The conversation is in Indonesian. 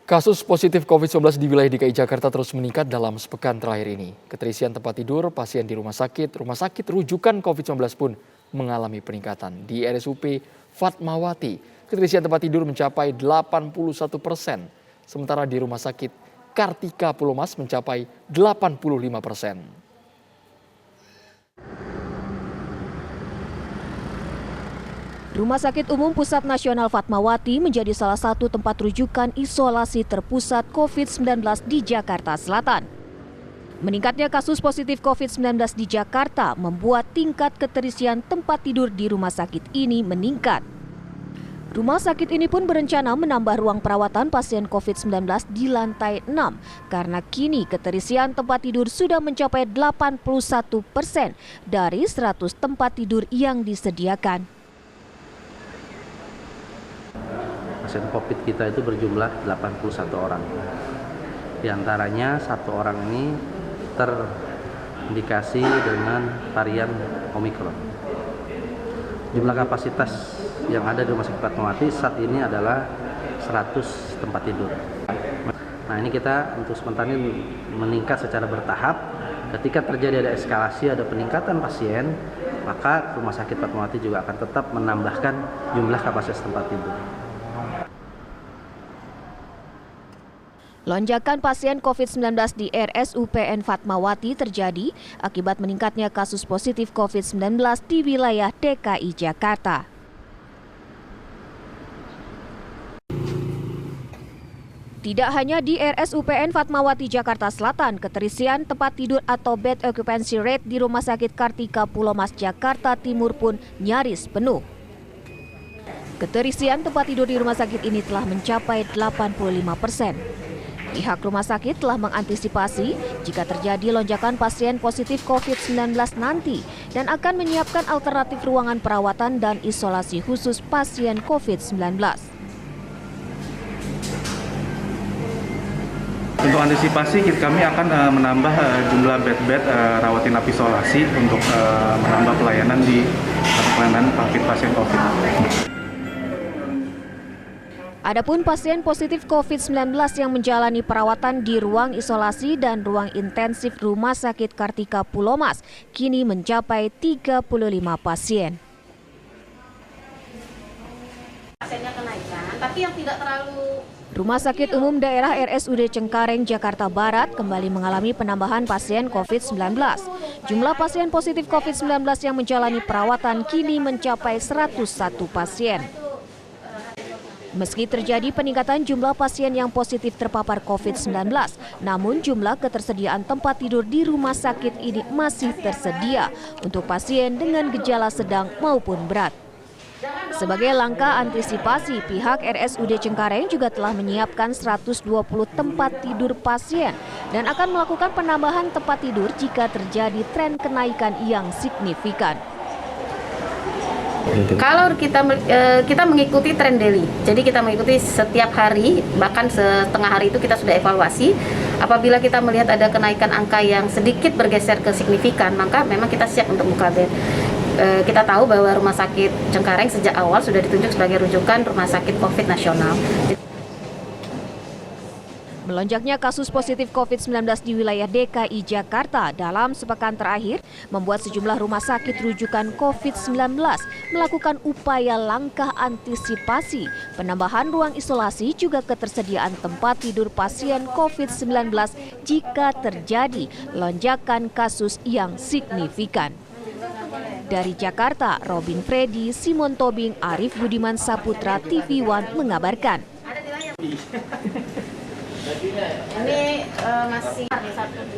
Kasus positif COVID-19 di wilayah DKI Jakarta terus meningkat dalam sepekan terakhir ini. Keterisian tempat tidur pasien di rumah sakit rujukan COVID-19 pun mengalami peningkatan. Di RSUP Fatmawati, keterisian tempat tidur mencapai 81%, sementara di rumah sakit Kartika Pulomas mencapai 85%. Rumah Sakit Umum Pusat Nasional Fatmawati menjadi salah satu tempat rujukan isolasi terpusat COVID-19 di Jakarta Selatan. Meningkatnya kasus positif COVID-19 di Jakarta membuat tingkat keterisian tempat tidur di rumah sakit ini meningkat. Rumah sakit ini pun berencana menambah ruang perawatan pasien COVID-19 di lantai 6 karena kini keterisian tempat tidur sudah mencapai 81% dari 100 tempat tidur yang disediakan. Pasien COVID kita itu berjumlah 81 orang. Di antaranya 1 orang ini terindikasi dengan varian Omicron. Jumlah kapasitas yang ada di Rumah Sakit Fatmawati saat ini adalah 100 tempat tidur. Nah, ini kita untuk sementara ini meningkat secara bertahap. Ketika terjadi ada eskalasi, ada peningkatan pasien, maka Rumah Sakit Fatmawati juga akan tetap menambahkan jumlah kapasitas tempat tidur. Lonjakan pasien COVID-19 di RSUPN Fatmawati terjadi akibat meningkatnya kasus positif COVID-19 di wilayah DKI Jakarta. Tidak hanya di RSUPN Fatmawati Jakarta Selatan, keterisian tempat tidur atau bed occupancy rate di Rumah Sakit Kartika Pulomas Jakarta Timur pun nyaris penuh. Keterisian tempat tidur di rumah sakit ini telah mencapai 85%. Pihak rumah sakit telah mengantisipasi jika terjadi lonjakan pasien positif COVID-19 nanti dan akan menyiapkan alternatif ruangan perawatan dan isolasi khusus pasien COVID-19. Untuk antisipasi, kami akan menambah jumlah bed-bed rawat inap isolasi untuk menambah pelayanan di pelayanan pasien COVID. Adapun pasien positif COVID-19 yang menjalani perawatan di ruang isolasi dan ruang intensif Rumah Sakit Kartika Pulomas kini mencapai 35 pasien. Pasiennya kenaikan, tapi yang tidak terlalu. Rumah Sakit Umum Daerah RSUD Cengkareng, Jakarta Barat kembali mengalami penambahan pasien COVID-19. Jumlah pasien positif COVID-19 yang menjalani perawatan kini mencapai 101 pasien. Meski terjadi peningkatan jumlah pasien yang positif terpapar COVID-19, namun jumlah ketersediaan tempat tidur di rumah sakit ini masih tersedia untuk pasien dengan gejala sedang maupun berat. Sebagai langkah antisipasi, pihak RSUD Cengkareng juga telah menyiapkan 120 tempat tidur pasien dan akan melakukan penambahan tempat tidur jika terjadi tren kenaikan yang signifikan. Kalau kita mengikuti tren daily, jadi kita mengikuti setiap hari, bahkan setengah hari itu kita sudah evaluasi. Apabila kita melihat ada kenaikan angka yang sedikit bergeser ke signifikan, maka memang kita siap untuk buka bed. Kita tahu bahwa Rumah Sakit Cengkareng sejak awal sudah ditunjuk sebagai rujukan Rumah Sakit COVID nasional. Melonjaknya kasus positif COVID-19 di wilayah DKI Jakarta dalam sepekan terakhir membuat sejumlah rumah sakit rujukan COVID-19 melakukan upaya langkah antisipasi, penambahan ruang isolasi juga ketersediaan tempat tidur pasien COVID-19 jika terjadi lonjakan kasus yang signifikan. Dari Jakarta, Robin Freddy, Simon Tobing, Arif Budiman Saputra, TV One mengabarkan. Ini masih 1, 2.